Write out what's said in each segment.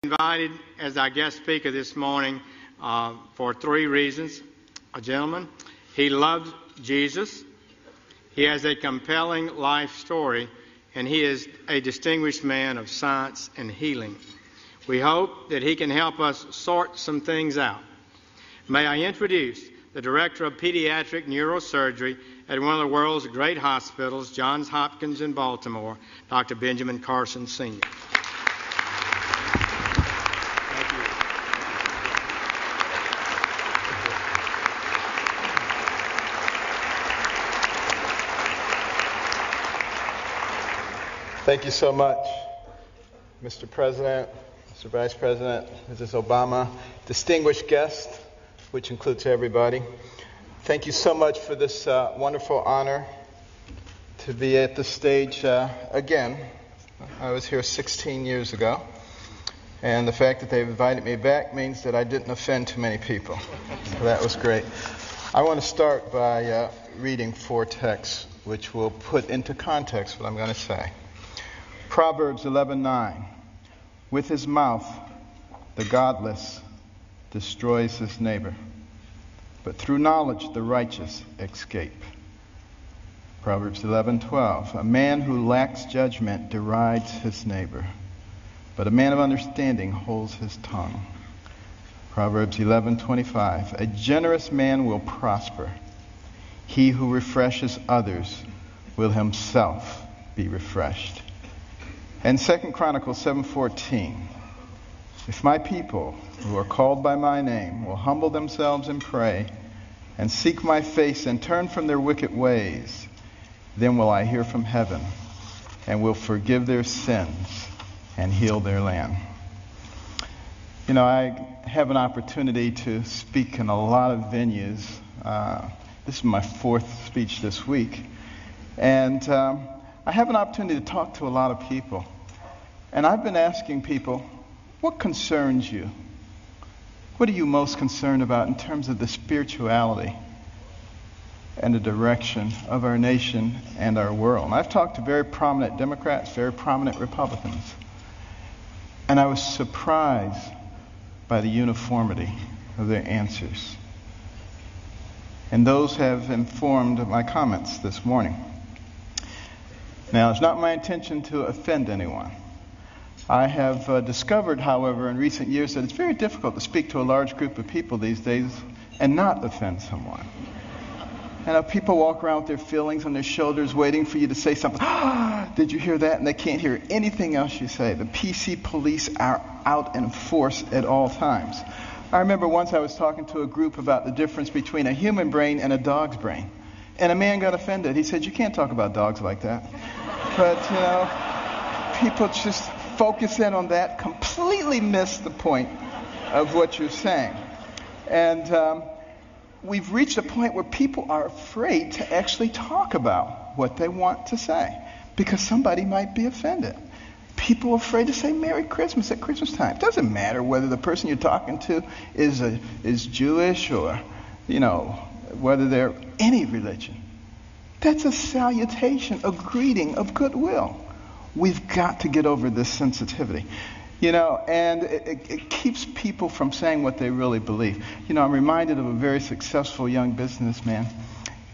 Invited as our guest speaker this morning for three reasons. A gentleman, he loves Jesus, he has a compelling life story, and he is a distinguished man of science and healing. We hope that he can help us sort some things out. May I introduce the Director of Pediatric Neurosurgery at one of the world's great hospitals, Johns Hopkins in Baltimore, Dr. Benjamin Carson, Sr. Thank you so much, Mr. President, Mr. Vice President, Mrs. Obama, distinguished guests, which includes everybody. Thank you so much for this wonderful honor to be at the stage again. I was here 16 years ago, and the fact that they've invited me back means that I didn't offend too many people. So that was great. I want to start by reading four texts which will put into context what I'm going to say. Proverbs 11:9. With his mouth, the godless destroys his neighbor, but through knowledge the righteous escape. Proverbs 11:12. A man who lacks judgment derides his neighbor, but a man of understanding holds his tongue. Proverbs 11:25. A generous man will prosper. He who refreshes others will himself be refreshed. And 2 Chronicles 7:14, if my people who are called by my name will humble themselves and pray and seek my face and turn from their wicked ways, then will I hear from heaven and will forgive their sins and heal their land. You know, I have an opportunity to speak in a lot of venues. This is my fourth speech this week. And I have an opportunity to talk to a lot of people. And I've been asking people, what concerns you? What are you most concerned about in terms of the spirituality and the direction of our nation and our world? And I've talked to very prominent Democrats, very prominent Republicans. And I was surprised by the uniformity of their answers. And those have informed my comments this morning. Now, it's not my intention to offend anyone. I have discovered, however, in recent years that it's very difficult to speak to a large group of people these days and not offend someone. And people walk around with their feelings on their shoulders waiting for you to say something. Did you hear that? And they can't hear anything else you say. The PC police are out in force at all times. I remember once I was talking to a group about the difference between a human brain and a dog's brain. And a man got offended. He said, you can't talk about dogs like that. But, you know, people just focus in on that, completely miss the point of what you're saying. And we've reached a point where people are afraid to actually talk about what they want to say because somebody might be offended. People are afraid to say Merry Christmas at Christmas time. It doesn't matter whether the person you're talking to is Jewish or, you know, whether they're any religion. That's a salutation, a greeting of goodwill. We've got to get over this sensitivity, you know, and it keeps people from saying what they really believe. You know, I'm reminded of a very successful young businessman,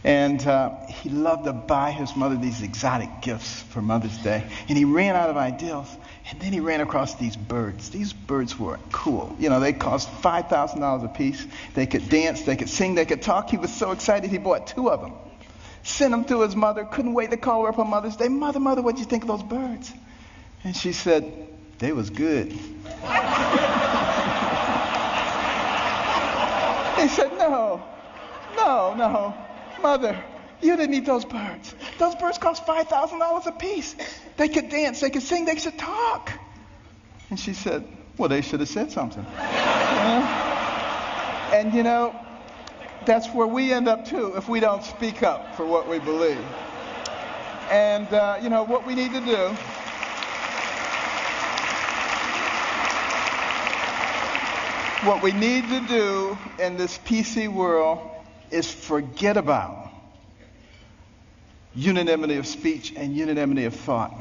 and he loved to buy his mother these exotic gifts for Mother's Day, and he ran out of ideas, and then he ran across these birds. These birds were cool. You know, they cost $5,000 a piece. They could dance, they could sing, they could talk. He was so excited he bought two of them. Sent them to his mother, couldn't wait to call her up on Mother's Day. Mother, what'd you think of those birds? And she said, they was good. He said, no, Mother, you didn't eat those birds. Those birds cost $5,000 a piece. They could dance, they could sing, they could talk. And she said, well, they should have said something. You know? And you know, that's where we end up too if we don't speak up for what we believe. And you know what we need to do. What we need to do in this PC world is forget about unanimity of speech and unanimity of thought.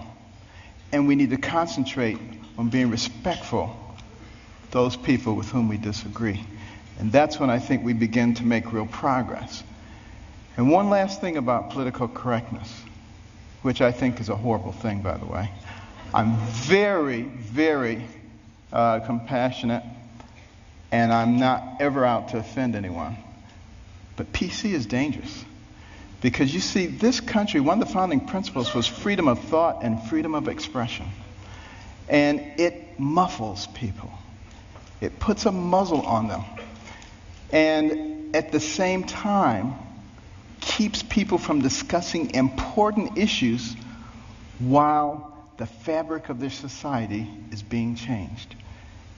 And we need to concentrate on being respectful those people with whom we disagree. And that's when I think we begin to make real progress. And one last thing about political correctness, which I think is a horrible thing, by the way. I'm very, very compassionate, and I'm not ever out to offend anyone. But PC is dangerous. Because you see, this country, one of the founding principles was freedom of thought and freedom of expression. And it muffles people. It puts a muzzle on them. And at the same time, keeps people from discussing important issues while the fabric of their society is being changed.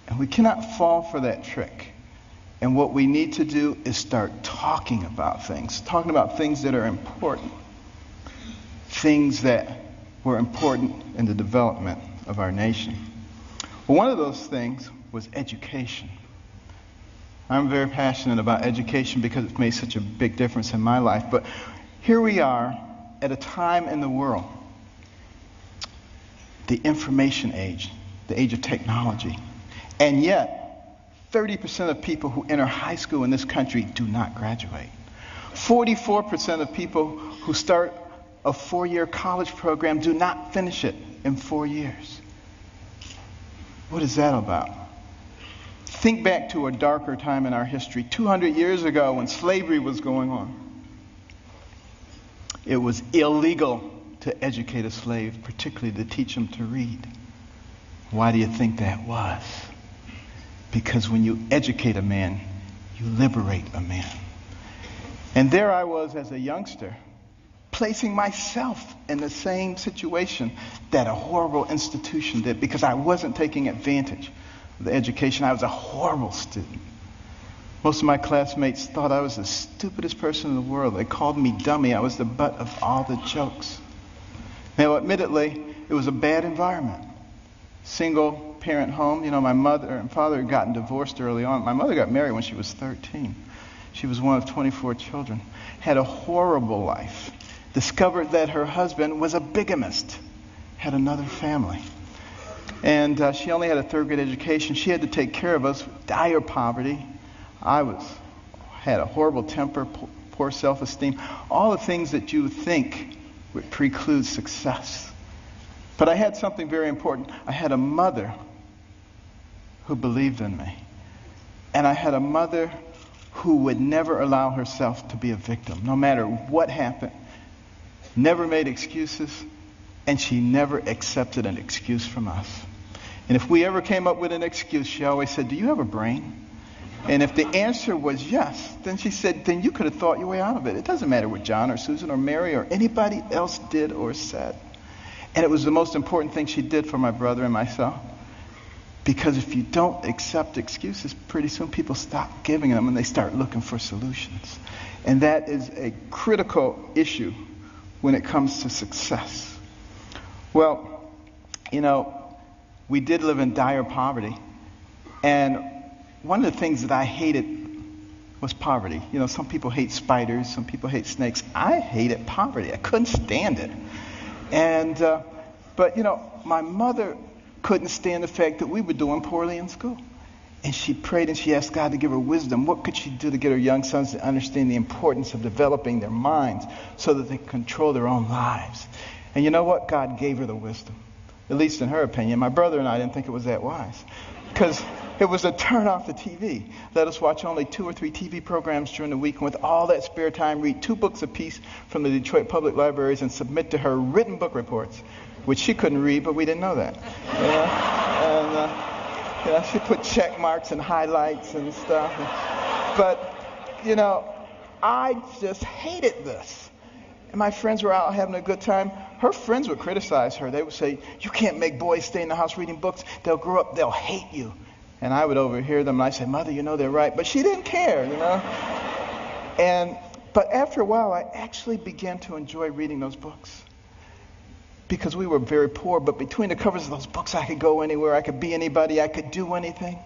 And we cannot fall for that trick. And what we need to do is start talking about things that are important, things that were important in the development of our nation. Well, one of those things was education. I'm very passionate about education because it's made such a big difference in my life. But here we are at a time in the world, the information age, the age of technology. And yet, 30% of people who enter high school in this country do not graduate. 44% of people who start a 4-year college program do not finish it in 4 years. What is that about? Think back to a darker time in our history, 200 years ago when slavery was going on. It was illegal to educate a slave, particularly to teach him to read. Why do you think that was? Because when you educate a man, you liberate a man. And there I was as a youngster, placing myself in the same situation that a horrible institution did because I wasn't taking advantage of the education. I was a horrible student. Most of my classmates thought I was the stupidest person in the world. They called me dummy. I was the butt of all the jokes. Now, admittedly, it was a bad environment. Single parent home. You know, my mother and father had gotten divorced early on. My mother got married when she was 13. She was one of 24 children. Had a horrible life. Discovered that her husband was a bigamist. Had another family. And she only had a third-grade education. She had to take care of us. Dire poverty. Had a horrible temper, poor self-esteem. All the things that you would think would preclude success. But I had something very important. I had a mother who believed in me. And I had a mother who would never allow herself to be a victim, no matter what happened. Never made excuses, and she never accepted an excuse from us. And if we ever came up with an excuse, she always said, "Do you have a brain?" And if the answer was yes, then she said, then you could have thought your way out of it. It doesn't matter what John or Susan or Mary or anybody else did or said. And it was the most important thing she did for my brother and myself. Because if you don't accept excuses, pretty soon people stop giving them and they start looking for solutions. And that is a critical issue when it comes to success. Well, you know, we did live in dire poverty. And one of the things that I hated was poverty. You know, some people hate spiders, some people hate snakes. I hated poverty. I couldn't stand it. And, but, you know, my mother couldn't stand the fact that we were doing poorly in school. And she prayed and she asked God to give her wisdom. What could she do to get her young sons to understand the importance of developing their minds so that they could control their own lives? And you know what? God gave her the wisdom. At least in her opinion. My brother and I didn't think it was that wise. Because it was to turn off the TV. Let us watch only 2 or 3 TV programs during the week. And with all that spare time, read 2 books apiece from the Detroit Public Libraries and submit to her written book reports, which she couldn't read, but we didn't know that. You know, she put check marks and highlights and stuff. But, you know, I just hated this. And my friends were out having a good time. Her friends would criticize her. They would say, "You can't make boys stay in the house reading books. They'll grow up, they'll hate you." And I would overhear them, and I'd say, "Mother, you know they're right." But she didn't care, you know. But after a while, I actually began to enjoy reading those books. Because we were very poor, but between the covers of those books, I could go anywhere, I could be anybody, I could do anything.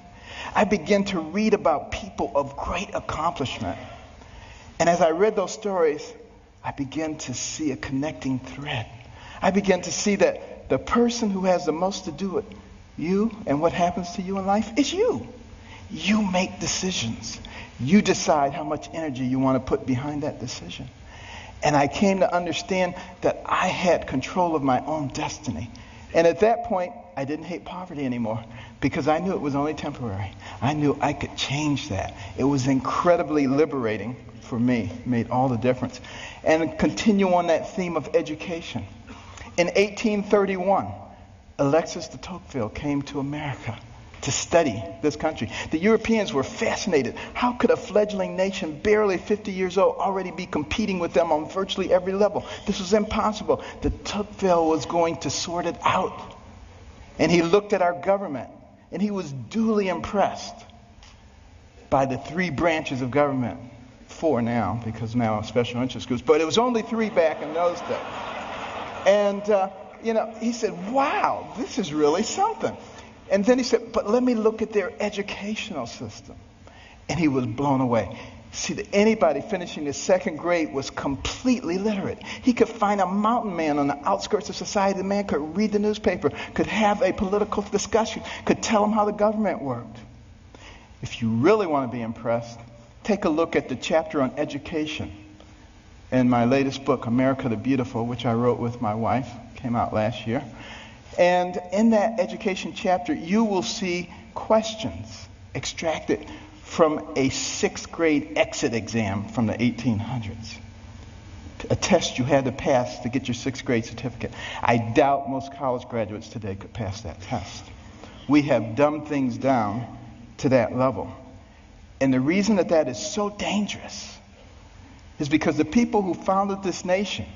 I began to read about people of great accomplishment. And as I read those stories, I began to see a connecting thread. I began to see that the person who has the most to do it You and what happens to you in life is you. You make decisions. You decide how much energy you want to put behind that decision. And I came to understand that I had control of my own destiny. And at that point, I didn't hate poverty anymore because I knew it was only temporary. I knew I could change that. It was incredibly liberating for me. It made all the difference. And continue on that theme of education. In 1831, Alexis de Tocqueville came to America to study this country. The Europeans were fascinated. How could a fledgling nation, barely 50 years old, already be competing with them on virtually every level? This was impossible. De Tocqueville was going to sort it out. And he looked at our government, and he was duly impressed by the 3 branches of government. 4 now, because now special interest groups. But it was only 3 back in those days. And, he said, wow, this is really something. And then he said, but let me look at their educational system. And he was blown away. See, that anybody finishing the 2nd grade was completely literate. He could find a mountain man on the outskirts of society. The man could read the newspaper, could have a political discussion, could tell him how the government worked. If you really want to be impressed, take a look at the chapter on education in my latest book, America the Beautiful, which I wrote with my wife. Came out last year. And in that education chapter, you will see questions extracted from a 6th grade exit exam from the 1800s. A test you had to pass to get your 6th grade certificate. I doubt most college graduates today could pass that test. We have dumbed things down to that level. And the reason that is so dangerous is because the people who founded this nation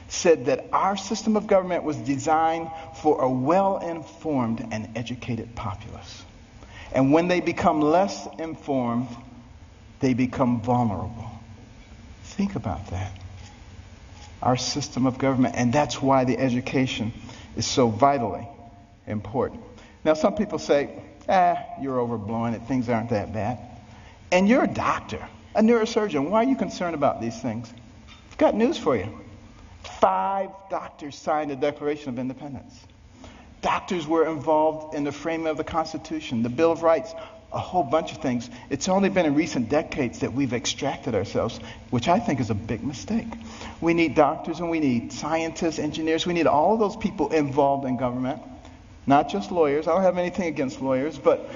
said that our system of government was designed for a well-informed and educated populace. And when they become less informed, they become vulnerable. Think about that. Our system of government, and that's why the education is so vitally important. Now, some people say, you're overblowing it, things aren't that bad. And you're a doctor, a neurosurgeon. Why are you concerned about these things? I've got news for you. 5 doctors signed the Declaration of Independence. Doctors were involved in the framing of the Constitution, the Bill of Rights, a whole bunch of things. It's only been in recent decades that we've extracted ourselves, which I think is a big mistake. We need doctors and we need scientists, engineers. We need all of those people involved in government, not just lawyers. I don't have anything against lawyers, but,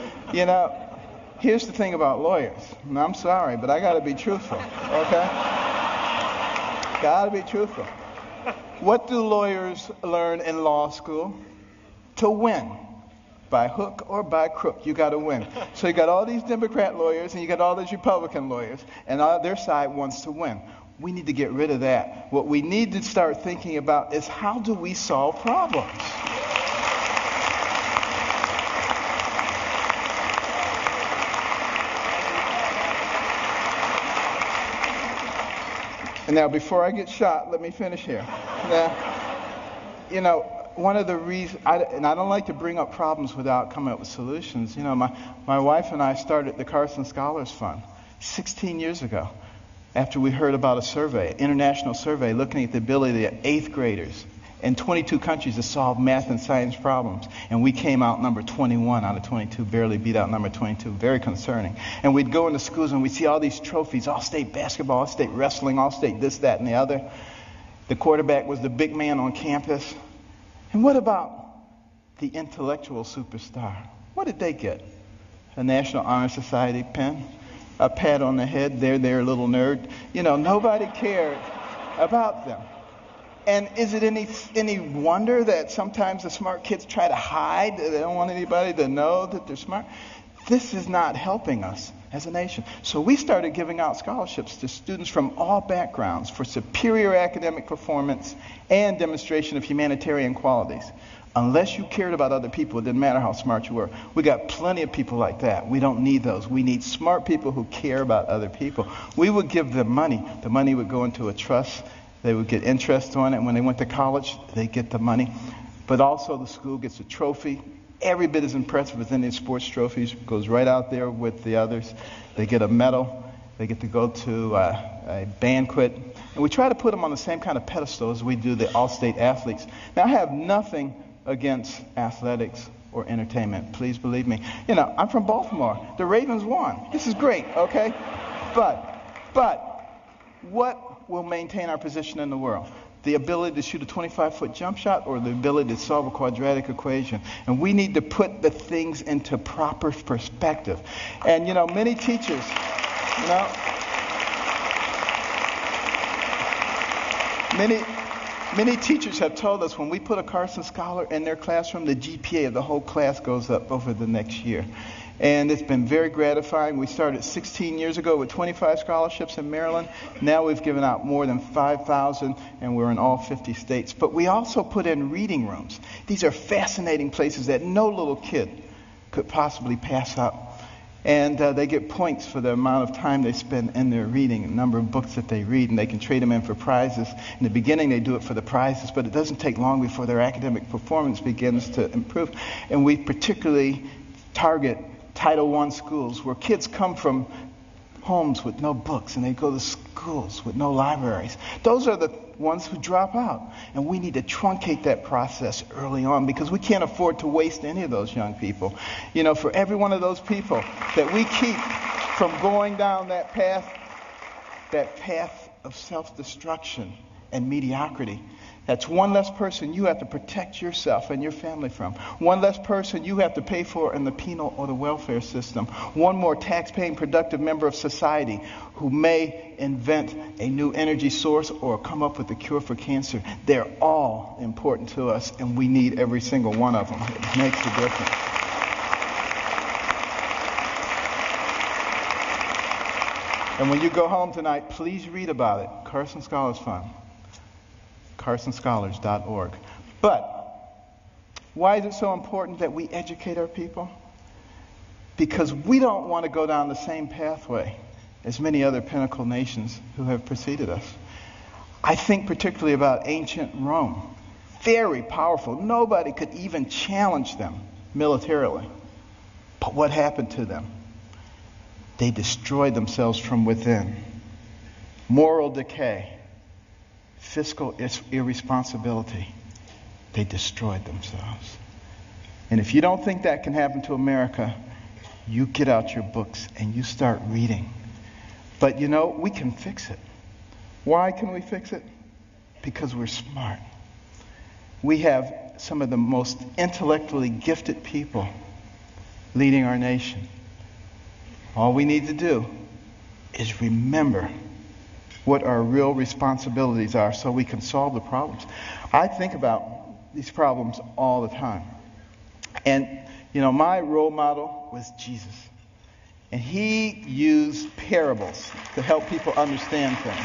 here's the thing about lawyers. And I'm sorry, but I got to be truthful, okay? Got to be truthful. What do lawyers learn in law school? To win. By hook or by crook, you got to win. So you got all these Democrat lawyers and you got all these Republican lawyers, and their side wants to win. We need to get rid of that. What we need to start thinking about is how do we solve problems? And now, before I get shot, let me finish here. Now, one of the reasons, and I don't like to bring up problems without coming up with solutions. My wife and I started the Carson Scholars Fund 16 years ago after we heard about a survey, an international survey, looking at the ability of 8th graders in 22 countries to solve math and science problems. And we came out number 21 out of 22, barely beat out number 22. Very concerning. And we'd go into schools and we'd see all these trophies, all-state basketball, all-state wrestling, all-state this, that, and the other. The quarterback was the big man on campus. And what about the intellectual superstar? What did they get? A National Honor Society pin? A pat on the head, there, little nerd. Nobody cared about them. And is it any wonder that sometimes the smart kids try to hide? They don't want anybody to know that they're smart. This is not helping us as a nation. So we started giving out scholarships to students from all backgrounds for superior academic performance and demonstration of humanitarian qualities. Unless you cared about other people, it didn't matter how smart you were. We got plenty of people like that. We don't need those. We need smart people who care about other people. We would give them money. The money would go into a trust. They would get interest on it. When they went to college, they get the money. But also the school gets a trophy. Every bit as impressive as any sports trophies. Goes right out there with the others. They get a medal. They get to go to a banquet. And we try to put them on the same kind of pedestal as we do the all-state athletes. Now, I have nothing against athletics or entertainment. Please believe me. I'm from Baltimore. The Ravens won. This is great, okay? But what will maintain our position in the world? The ability to shoot a 25-foot jump shot or the ability to solve a quadratic equation? And we need to put the things into proper perspective. And, many teachers, Many teachers have told us when we put a Carson scholar in their classroom, the GPA of the whole class goes up over the next year. And it's been very gratifying. We started 16 years ago with 25 scholarships in Maryland. Now we've given out more than 5,000, and we're in all 50 states. But we also put in reading rooms. These are fascinating places that no little kid could possibly pass up. And they get points for the amount of time they spend in their reading, the number of books that they read, and they can trade them in for prizes. In the beginning, they do it for the prizes, but it doesn't take long before their academic performance begins to improve. And we particularly target Title I schools where kids come from homes with no books, and they go to schools with no libraries. Those are the ones who drop out. And we need to truncate that process early on because we can't afford to waste any of those young people. For every one of those people that we keep from going down that path of self-destruction and mediocrity, that's one less person you have to protect yourself and your family from. One less person you have to pay for in the penal or the welfare system. One more tax-paying, productive member of society who may invent a new energy source or come up with a cure for cancer. They're all important to us, and we need every single one of them. It makes a difference. And when you go home tonight, please read about it. Carson Scholars Fund. CarsonScholars.org. But why is it so important that we educate our people? Because we don't want to go down the same pathway as many other pinnacle nations who have preceded us. I think particularly about ancient Rome. Very powerful. Nobody could even challenge them militarily. But what happened to them? They destroyed themselves from within. Moral decay. Fiscal irresponsibility. They destroyed themselves. And if you don't think that can happen to America, you get out your books and you start reading. But we can fix it. Why can we fix it? Because we're smart. We have some of the most intellectually gifted people leading our nation. All we need to do is remember what our real responsibilities are so we can solve the problems. I think about these problems all the time. And, my role model was Jesus. And he used parables to help people understand things.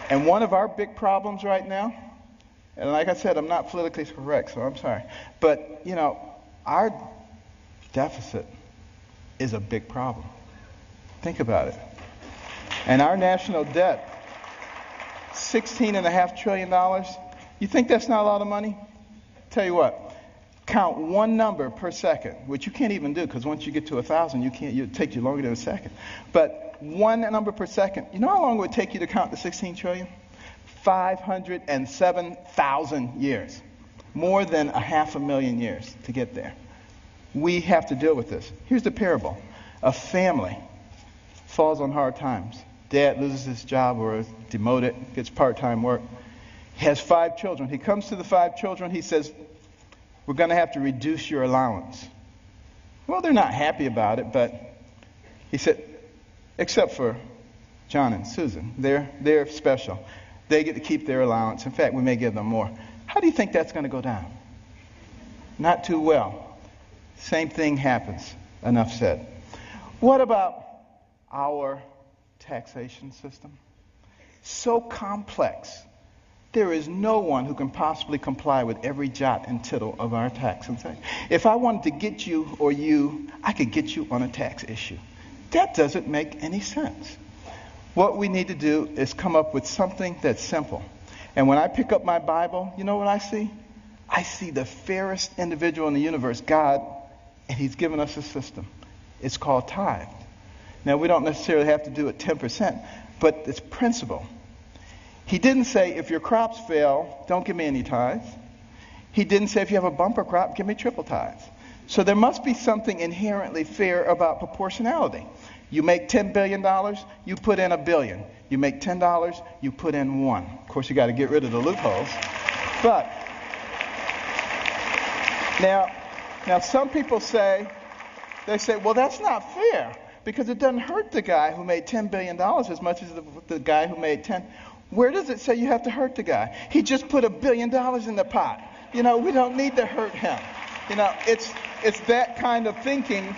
And one of our big problems right now, and like I said, I'm not politically correct, so I'm sorry. But, our deficit is a big problem. Think about it. And our national debt, $16.5 trillion. You think that's not a lot of money? Tell you what, count one number per second, which you can't even do because once you get to 1,000, it takes you longer than a second. But one number per second. You know how long it would take you to count the 16 trillion? 507,000 years. More than 500,000 years to get there. We have to deal with this. Here's the parable. A family falls on hard times. Dad loses his job or is demoted, gets part-time work. He has 5 children. He comes to the 5 children. He says, we're going to have to reduce your allowance. Well, they're not happy about it, but he said, except for John and Susan. They're special. They get to keep their allowance. In fact, we may give them more. How do you think that's going to go down? Not too well. Same thing happens. Enough said. What about our taxation system? So complex. There is no one who can possibly comply with every jot and tittle of our tax. If I wanted to get you or you, I could get you on a tax issue. That doesn't make any sense. What we need to do is come up with something that's simple. And when I pick up my Bible, you know what I see? I see the fairest individual in the universe, God, and he's given us a system. It's called tithe. Now, we don't necessarily have to do it 10%, but it's principle. He didn't say, if your crops fail, don't give me any tithes. He didn't say if you have a bumper crop, give me triple tithes. So there must be something inherently fair about proportionality. You make $10 billion, you put in $1 billion. You make $10, you put in $1. Of course, you got to get rid of the loopholes. But now some people say, well, that's not fair because it doesn't hurt the guy who made $10 billion as much as the guy who made 10. Where does it say you have to hurt the guy? He just put $1 billion in the pot. We don't need to hurt him. It's that kind of thinking.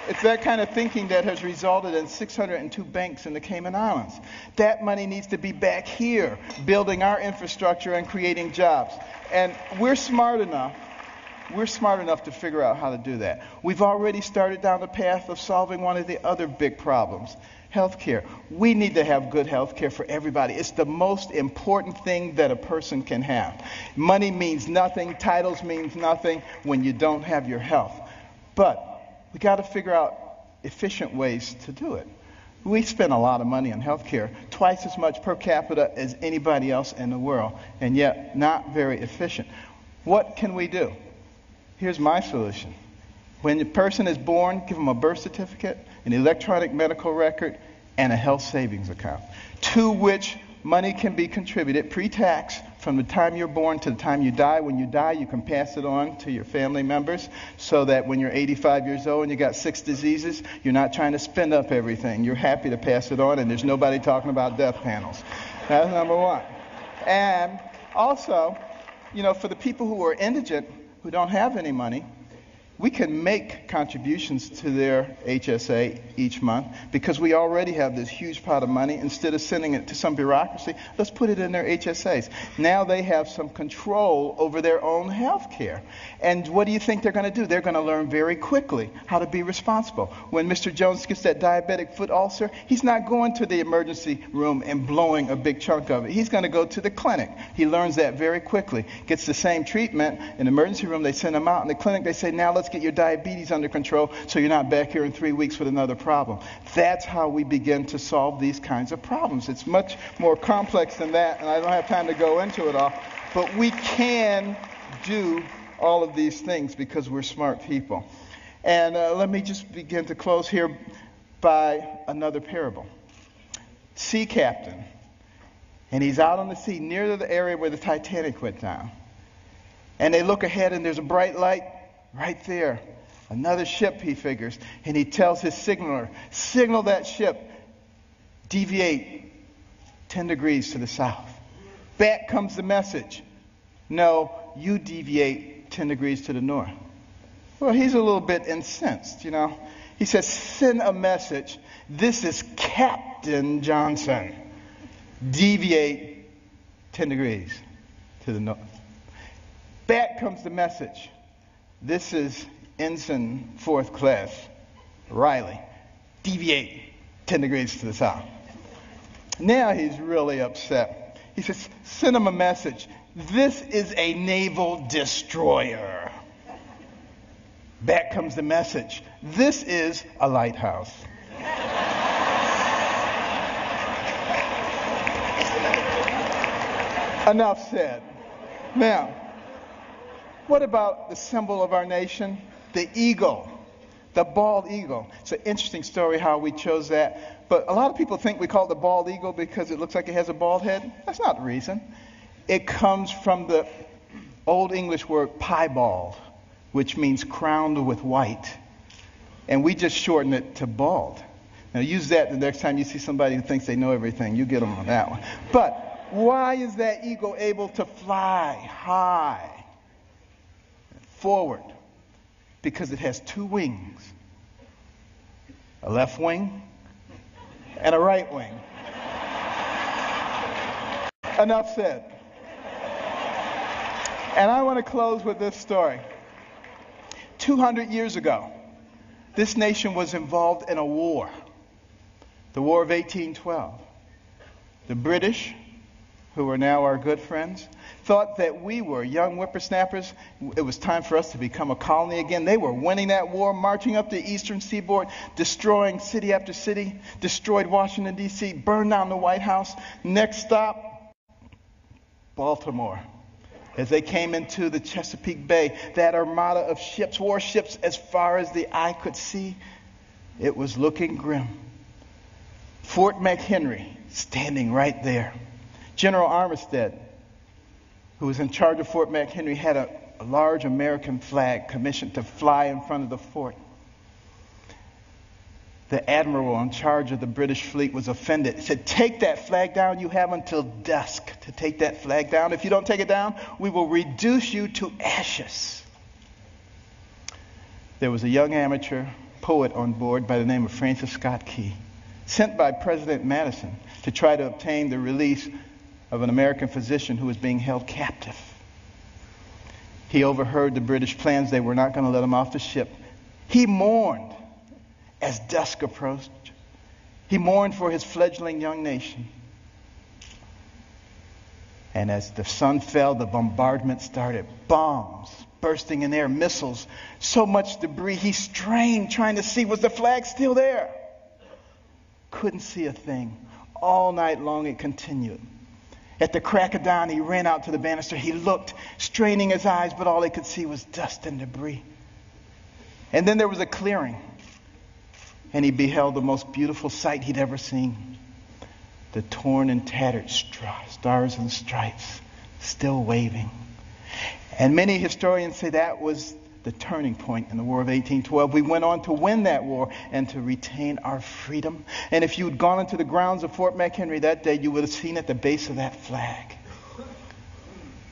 It's that kind of thinking that has resulted in 602 banks in the Cayman Islands. That money needs to be back here, building our infrastructure and creating jobs. And we're smart enough to figure out how to do that. We've already started down the path of solving one of the other big problems, healthcare. We need to have good healthcare for everybody. It's the most important thing that a person can have. Money means nothing, titles means nothing when you don't have your health. But we got to figure out efficient ways to do it. We spend a lot of money on healthcare, twice as much per capita as anybody else in the world, and yet not very efficient. What can we do? Here's my solution. When a person is born, give them a birth certificate, an electronic medical record, and a health savings account, to which money can be contributed pre-tax from the time you're born to the time you die. When you die, you can pass it on to your family members so that when you're 85 years old and you got 6 diseases, you're not trying to spend up everything. You're happy to pass it on, and there's nobody talking about death panels. That's number one. And also, for the people who are indigent, who don't have any money, we can make contributions to their HSA each month because we already have this huge pot of money. Instead of sending it to some bureaucracy, let's put it in their HSAs. Now they have some control over their own health care. And what do you think they're going to do? They're going to learn very quickly how to be responsible. When Mr. Jones gets that diabetic foot ulcer, he's not going to the emergency room and blowing a big chunk of it. He's going to go to the clinic. He learns that very quickly. Gets the same treatment. In the emergency room, they send him out. In the clinic, they say, now let's get your diabetes under control so you're not back here in 3 weeks with another problem. That's how we begin to solve these kinds of problems. It's much more complex than that, and I don't have time to go into it all. But we can do all of these things because we're smart people. And let me just begin to close here by another parable. Sea captain, and he's out on the sea near the area where the Titanic went down. And they look ahead, and there's a bright light right there. Another ship, he figures. And he tells his signaler, signal that ship, deviate 10 degrees to the south. Back comes the message. No, you deviate 10 degrees to the north. Well, he's a little bit incensed, He says, send a message. This is Captain Johnson. Deviate 10 degrees to the north. Back comes the message. This is Ensign 4th Class Riley. Deviate 10 degrees to the south. Now he's really upset. He says, send him a message. This is a naval destroyer. Back comes the message. This is a lighthouse. Enough said. Now, what about the symbol of our nation? The eagle. The bald eagle. It's an interesting story how we chose that. But a lot of people think we call it the bald eagle because it looks like it has a bald head. That's not the reason. It comes from the Old English word piebald, which means crowned with white. And we just shorten it to bald. Now use that the next time you see somebody who thinks they know everything. You get them on that one. But why is that eagle able to fly high, forward? Because it has 2 wings. A left wing and a right wing. Enough said. And I want to close with this story. 200 years ago, this nation was involved in a war. The War of 1812. The British, who are now our good friends, thought that we were young whippersnappers. It was time for us to become a colony again. They were winning that war, marching up the eastern seaboard, destroying city after city, destroyed Washington, D.C., burned down the White House. Next stop, Baltimore. As they came into the Chesapeake Bay, that armada of ships, warships, as far as the eye could see, it was looking grim. Fort McHenry standing right there. General Armistead, who was in charge of Fort McHenry, had a large American flag commissioned to fly in front of the fort. The admiral in charge of the British fleet was offended. He said, "Take that flag down. You have until dusk to take that flag down. If you don't take it down, we will reduce you to ashes." There was a young amateur poet on board by the name of Francis Scott Key, sent by President Madison to try to obtain the release of an American physician who was being held captive. He overheard the British plans. They were not going to let him off the ship. He mourned as dusk approached. He mourned for his fledgling young nation. And as the sun fell, the bombardment started. Bombs bursting in air, missiles, so much debris. He strained trying to see, was the flag still there? Couldn't see a thing. All night long it continued. At the crack of dawn, he ran out to the banister. He looked, straining his eyes, but all he could see was dust and debris. And then there was a clearing, and he beheld the most beautiful sight he'd ever seen. The torn and tattered stars and stripes still waving. And many historians say that was the turning point in the War of 1812. We went on to win that war and to retain our freedom. And if you had gone into the grounds of Fort McHenry that day, you would have seen at the base of that flag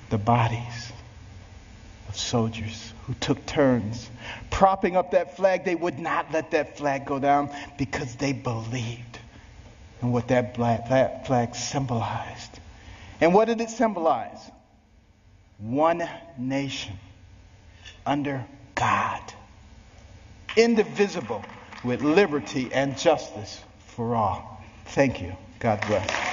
the bodies of soldiers who took turns propping up that flag. They would not let that flag go down because they believed in what that flag symbolized. And what did it symbolize? One nation under God, indivisible, with liberty and justice for all. Thank you. God bless.